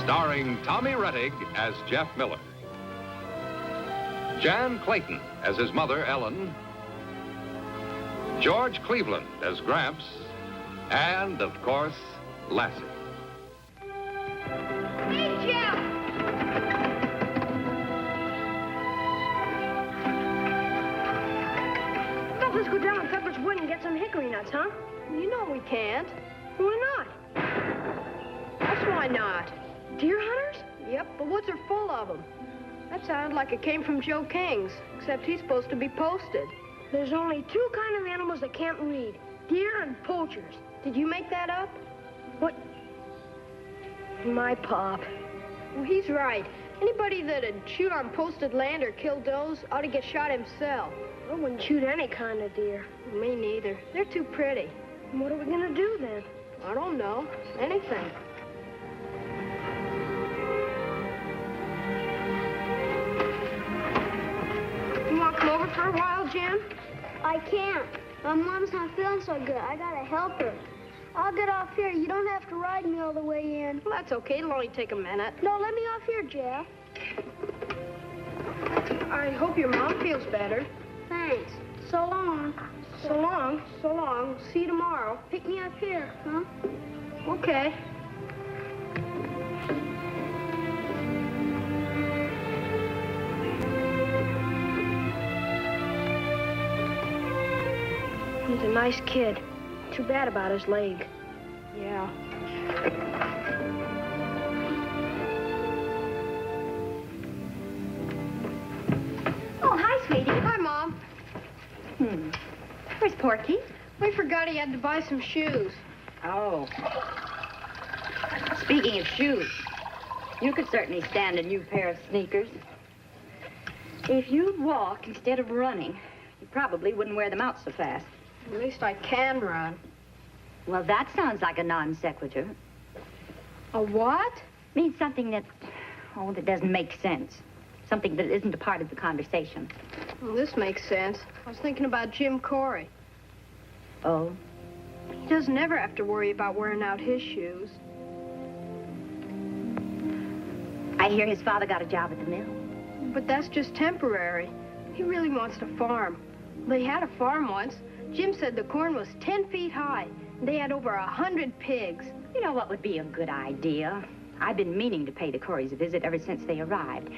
Starring Tommy Rettig as Jeff Miller. Jan Clayton as his mother, Ellen. George Cleveland as Gramps. And, of course, Lassie. Hey, Jeff! Let's go down to Pepper's Wood and get some hickory nuts, huh? You know we can't. Why not? That's why not. Deer hunters? Yep, the woods are full of them. That sounded like it came from Joe King's, except he's supposed to be posted. There's only two kind of animals that can't read. Deer and poachers. Did you make that up? What? My pop. Well, he's right. Anybody that'd shoot on posted land or kill does ought to get shot himself. I wouldn't shoot any kind of deer. Me neither. They're too pretty. What are we gonna do then? I don't know. Anything. You want to come over for a while, Jim? I can't. My mom's not feeling so good. I gotta help her. I'll get off here. You don't have to ride me all the way in. Well, that's okay. It'll only take a minute. No, let me off here, Jeff. I hope your mom feels better. Thanks. So long. So long. So long. See you tomorrow. Pick me up here, huh? Okay. He's a nice kid. Too bad about his leg. Yeah. Oh, hi, sweetie. Hi, Mom. Where's Porky? We forgot he had to buy some shoes. Oh. Speaking of shoes, you could certainly stand a new pair of sneakers. If you'd walk instead of running, you probably wouldn't wear them out so fast. At least I can run. Well, that sounds like a non sequitur. A what? Means something that doesn't make sense. Something that isn't a part of the conversation. Well, this makes sense. I was thinking about Jim Corey. Oh? He doesn't ever have to worry about wearing out his shoes. I hear his father got a job at the mill. But that's just temporary. He really wants to farm. They had a farm once. Jim said the corn was 10 feet high. They had over 100 pigs. You know what would be a good idea? I've been meaning to pay the Coreys a visit ever since they arrived.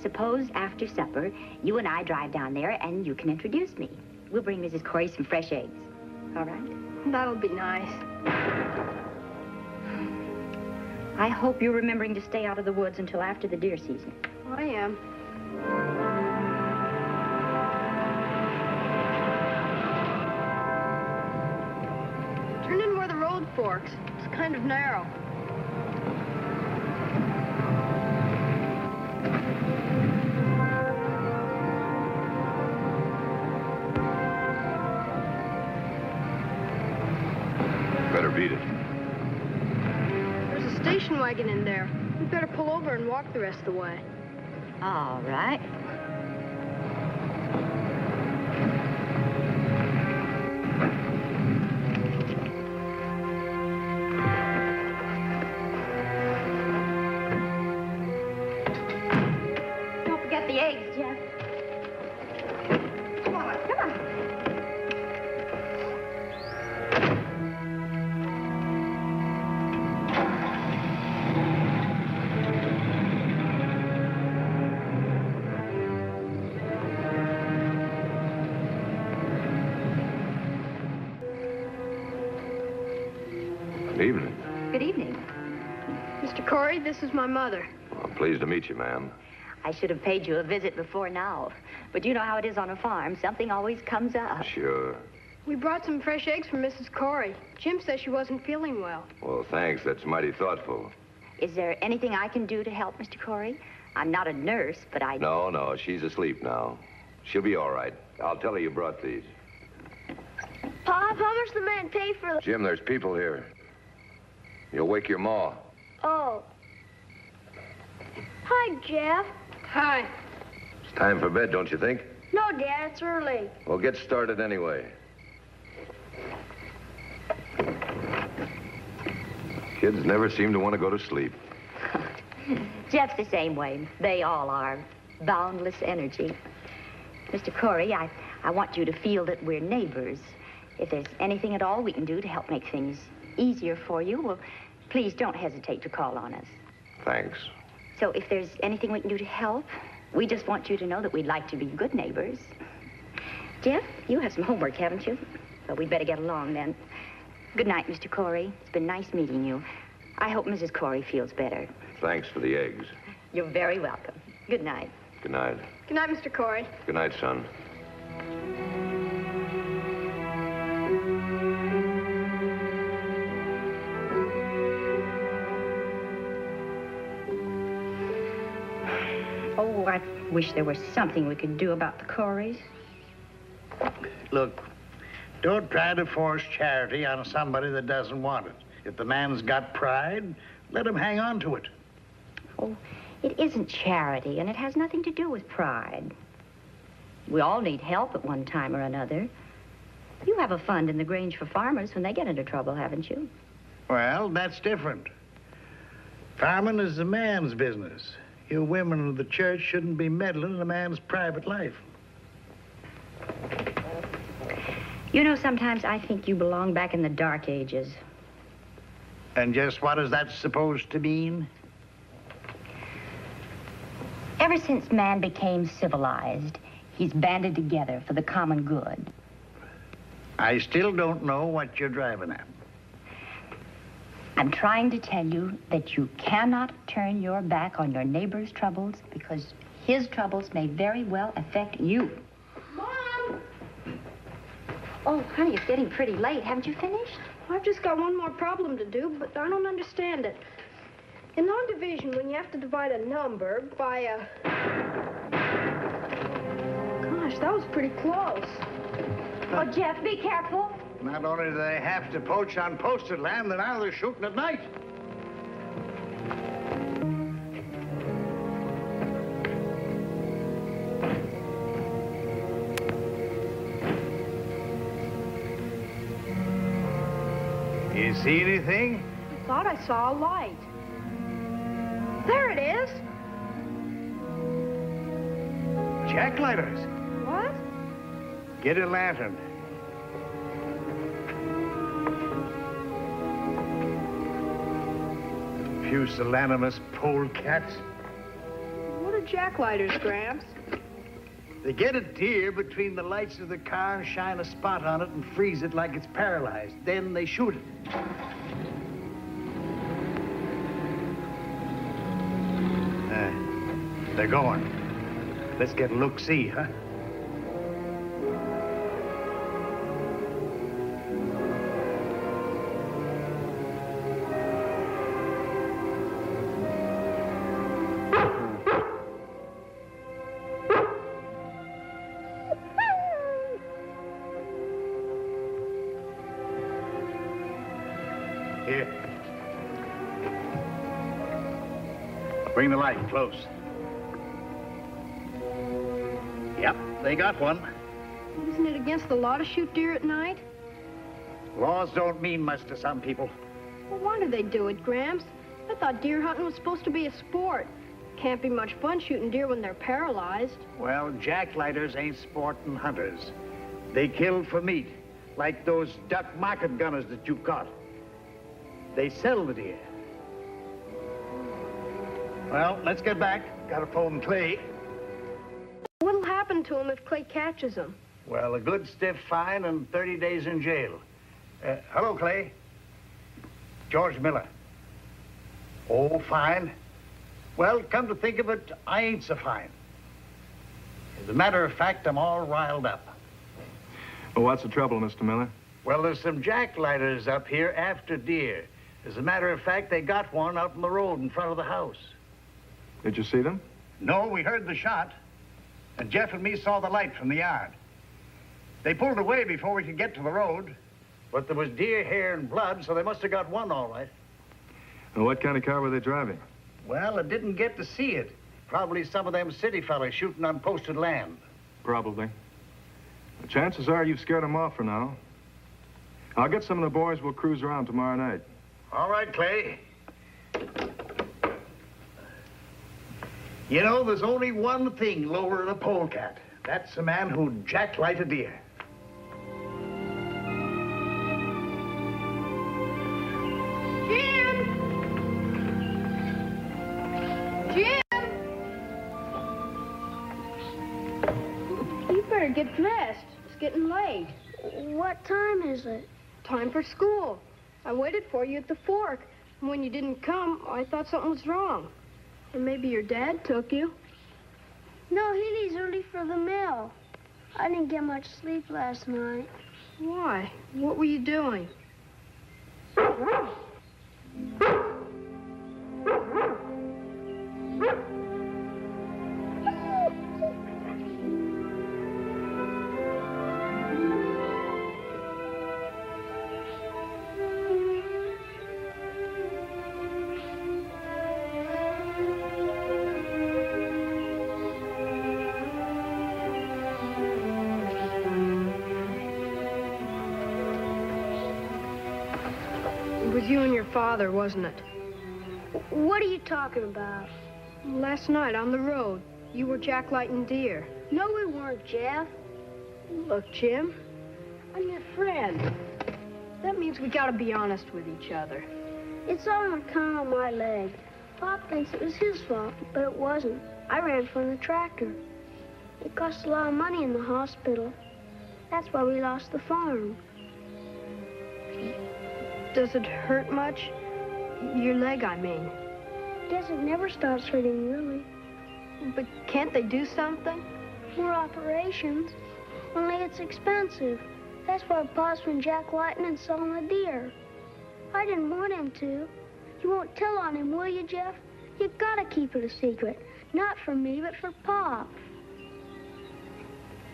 Suppose after supper, you and I drive down there and you can introduce me. We'll bring Mrs. Corey some fresh eggs. All right? That'll be nice. I hope you're remembering to stay out of the woods until after the deer season. I am. Turn in where the road forks. It's kind of narrow. Better beat it. There's a station wagon in there. We better pull over and walk the rest of the way. All right. Don't forget the eggs, Jeff. Come on, come on. Good evening. Good evening. Mr. Corey, this is my mother. I'm pleased to meet you, ma'am. I should have paid you a visit before now. But you know how it is on a farm. Something always comes up. Sure. We brought some fresh eggs for Mrs. Corey. Jim says she wasn't feeling well. Well, thanks. That's mighty thoughtful. Is there anything I can do to help, Mr. Corey? I'm not a nurse, but I... No, she's asleep now. She'll be all right. I'll tell her you brought these. Pop, how much the man pay for the... Jim, there's people here. You'll wake your ma. Oh. Hi, Jeff. Hi. It's time for bed, don't you think? No, Dad, it's early. Well, get started anyway. Kids never seem to want to go to sleep. Jeff's the same way. They all are. Boundless energy. Mr. Corey, I want you to feel that we're neighbors. If there's anything at all we can do to help make things easier for you, well, please don't hesitate to call on us. Thanks. So if there's anything we can do to help, we just want you to know that we'd like to be good neighbors. Jeff, you have some homework, haven't you? Well, we'd better get along then. Good night, Mr. Corey. It's been nice meeting you. I hope Mrs. Corey feels better. Thanks for the eggs. You're very welcome. Good night. Good night. Good night, Mr. Corey. Good night, son. Oh, I wish there was something we could do about the Coreys. Look, don't try to force charity on somebody that doesn't want it. If the man's got pride, let him hang on to it. Oh, it isn't charity, and it has nothing to do with pride. We all need help at one time or another. You have a fund in the Grange for farmers when they get into trouble, haven't you? Well, that's different. Farming is a man's business. You women of the church shouldn't be meddling in a man's private life. You know, sometimes I think you belong back in the Dark Ages. And just what is that supposed to mean? Ever since man became civilized, he's banded together for the common good. I still don't know what you're driving at. I'm trying to tell you that you cannot turn your back on your neighbor's troubles because his troubles may very well affect you. Mom! Oh, honey, it's getting pretty late. Haven't you finished? I've just got one more problem to do, but I don't understand it. In long division, when you have to divide a number by a... Gosh, that was pretty close. Oh, Jeff, be careful. Not only do they have to poach on posted land, they're now they're shooting at night. You see anything? I thought I saw a light. There it is. Jacklighters. What? Get a lantern. Pusillanimous polecats. What are jacklighters, Gramps? They get a deer between the lights of the car and shine a spot on it and freeze it like it's paralyzed. Then they shoot it. They're going. Let's get a look-see, huh? Here. Bring the light close. Yep, they got one. Isn't it against the law to shoot deer at night? Laws don't mean much to some people. Well, why do they do it, Gramps? I thought deer hunting was supposed to be a sport. Can't be much fun shooting deer when they're paralyzed. Well, jacklighters ain't sporting hunters. They kill for meat, like those duck market gunners that you caught. They sell the deer. Well, let's get back. Gotta phone Clay. What'll happen to him if Clay catches him? Well, a good stiff fine and 30 days in jail. Hello, Clay. George Miller. Oh, fine. Well, come to think of it, I ain't so fine. As a matter of fact, I'm all riled up. Well, what's the trouble, Mr. Miller? Well, there's some jacklighters up here after deer. As a matter of fact, they got one out on the road in front of the house. Did you see them? No, we heard the shot. And Jeff and me saw the light from the yard. They pulled away before we could get to the road. But there was deer hair and blood, so they must have got one all right. And what kind of car were they driving? Well, I didn't get to see it. Probably some of them city fellas shooting on posted land. Probably. The chances are you've scared them off for now. I'll get some of the boys. We'll cruise around tomorrow night. All right, Clay. You know, there's only one thing lower than a polecat. That's a man who'd jacklight a deer. Jim! Jim! You better get dressed. It's getting late. What time is it? Time for school. I waited for you at the fork. And when you didn't come, I thought something was wrong. Or maybe your dad took you. No, he leaves early for the mill. I didn't get much sleep last night. Why? What were you doing? It was you and your father, wasn't it? What are you talking about? Last night on the road, you were jacklighting deer. No, we weren't, Jeff. Look, Jim, I'm your friend. That means we gotta be honest with each other. It's all on account of my leg. Pop thinks it was his fault, but it wasn't. I ran from the tractor. It cost a lot of money in the hospital. That's why we lost the farm. Does it hurt much? Your leg, I mean. Guess it never stops hurting, really. But can't they do something? More operations. Only it's expensive. That's why Pa's been jacklighting and selling the deer. I didn't want him to. You won't tell on him, will you, Jeff? You gotta keep it a secret. Not for me, but for Pop.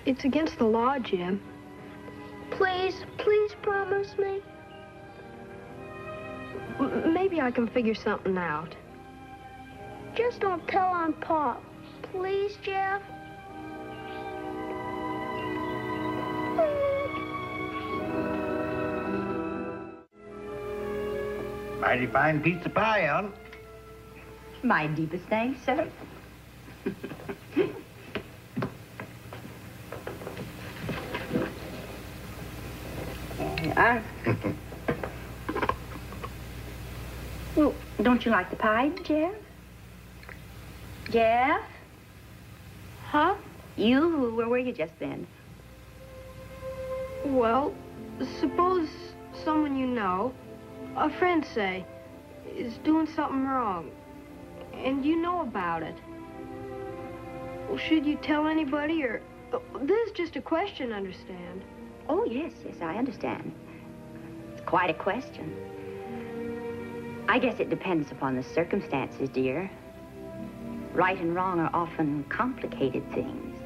It's against the law, Jim. Please, please promise me. Maybe I can figure something out. Just don't tell on Pop. Please, Jeff. Mighty fine piece of pie, Ellen. My deepest thanks, sir. Well, don't you like the pie, Jeff? Jeff? Huh? Where were you just then? Well, suppose someone you know, a friend, say, is doing something wrong, and you know about it. Well, should you tell anybody, or... This is just a question, understand? Oh, yes, I understand. It's quite a question. I guess it depends upon the circumstances, dear. Right and wrong are often complicated things.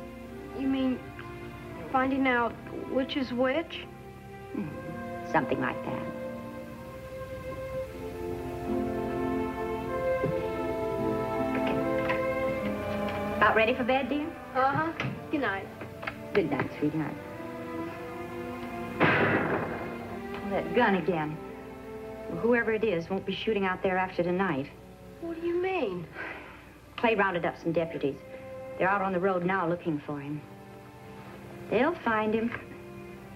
You mean finding out which is which? Something like that. About ready for bed, dear? Uh-huh. Good night. Good night, sweetheart. That gun again. Well, whoever it is won't be shooting out there after tonight. What do you mean? Clay rounded up some deputies. They're out on the road now looking for him. They'll find him.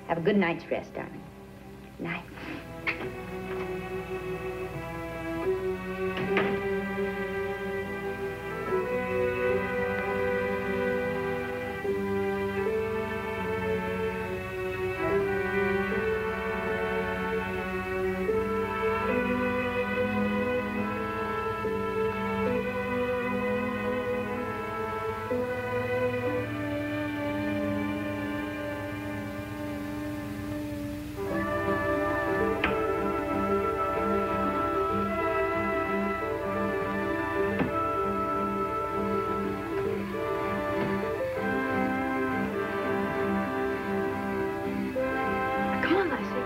Have a good night's rest, darling. Good night. Come on, Lassie.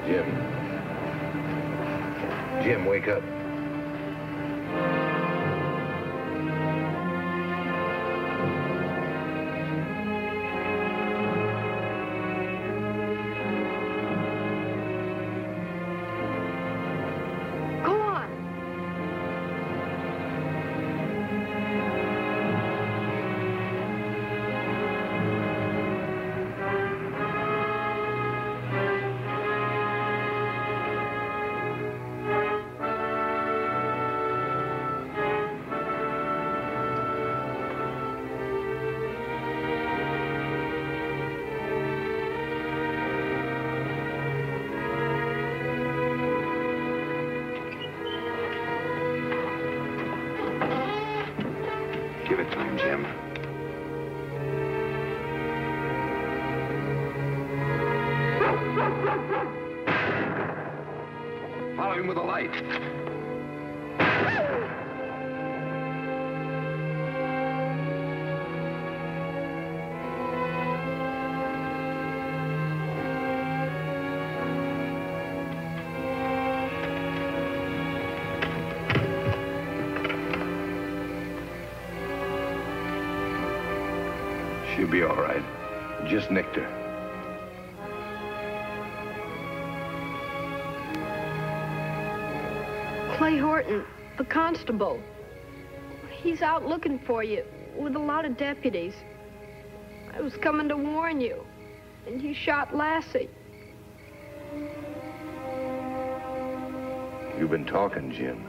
Jim, Jim, wake up. Go on. Give it to him, Jim. Follow him with a light. She'll be all right. Just nicked her. Clay Horton, the constable. He's out looking for you with a lot of deputies. I was coming to warn you, and you shot Lassie. You've been talking, Jim.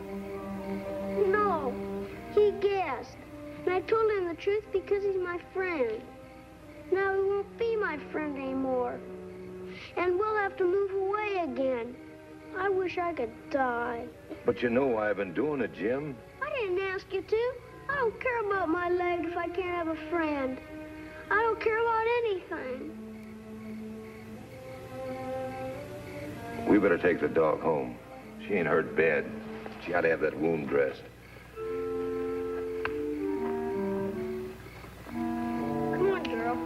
No, he guessed. And I told him the truth because he's my friend. Now he won't be my friend anymore. And we'll have to move away again. I wish I could die. But you know why I've been doing it, Jim. I didn't ask you to. I don't care about my leg if I can't have a friend. I don't care about anything. We better take the dog home. She ain't hurt bad. She ought to have that wound dressed. Come on, girl.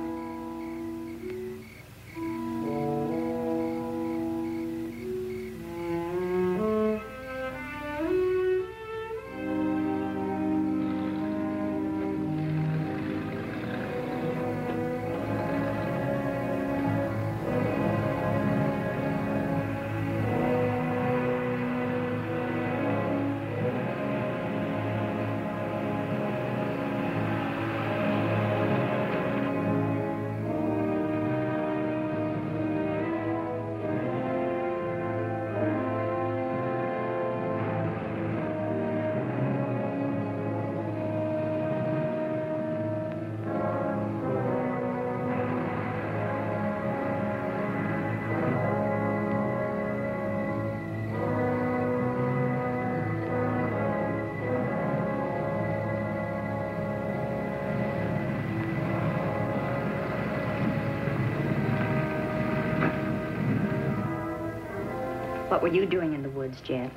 What were you doing in the woods, Jeff?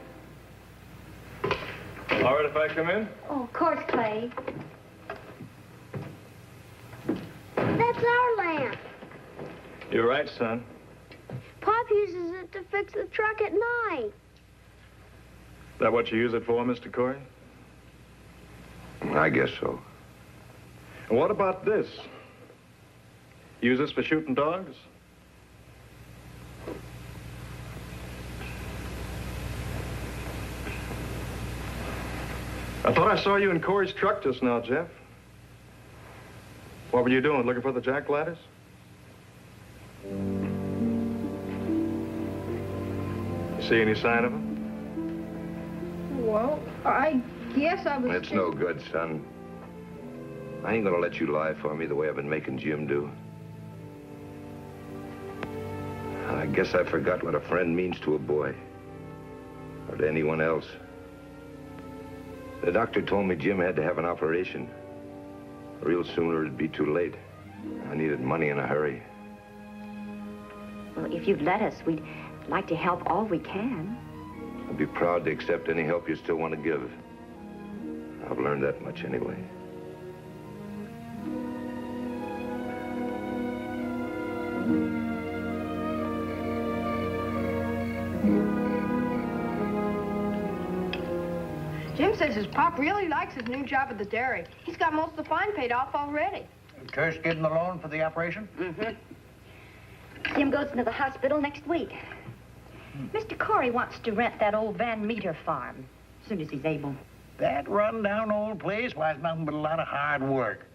All right if I come in? Oh, of course, Clay. That's our lamp. You're right, son. Pop uses it to fix the truck at night. That what you use it for, Mr. Corey? I guess so. And what about this? Use this for shooting dogs? I thought I saw you in Corey's truck just now, Jeff. What were you doing, looking for the jack ladders? You see any sign of them? Well, I guess I was... It's no good, son. I ain't gonna let you lie for me the way I've been making Jim do. I guess I forgot what a friend means to a boy. Or to anyone else. The doctor told me Jim had to have an operation. Real soon or it'd be too late. I needed money in a hurry. Well, if you'd let us, we'd like to help all we can. I'd be proud to accept any help you still want to give. I've learned that much anyway. Jim says his pop really likes his new job at the dairy. He's got most of the fine paid off already. Kirsch getting the loan for the operation? Mm-hmm. Jim goes into the hospital next week. Mr. Corey wants to rent that old Van Meter farm as soon as he's able. That run-down old place was nothing but a lot of hard work.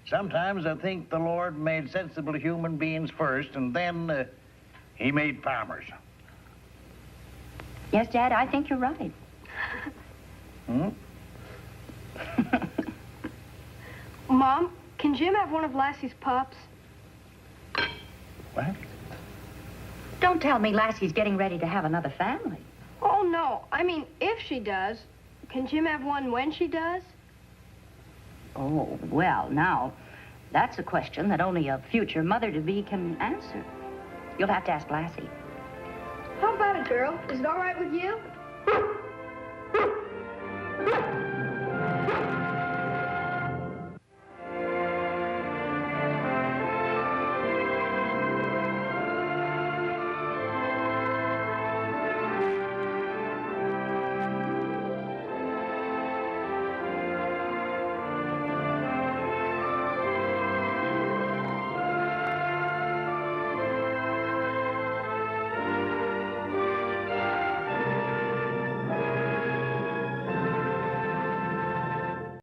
Sometimes I think the Lord made sensible human beings first, and then he made farmers. Yes, Dad, I think you're right. Mom, can Jim have one of Lassie's pups? What? Don't tell me Lassie's getting ready to have another family. Oh, no. I mean, if she does, can Jim have one when she does? Oh, well, now, that's a question that only a future mother-to-be can answer. You'll have to ask Lassie. How about it, girl? Is it all right with you?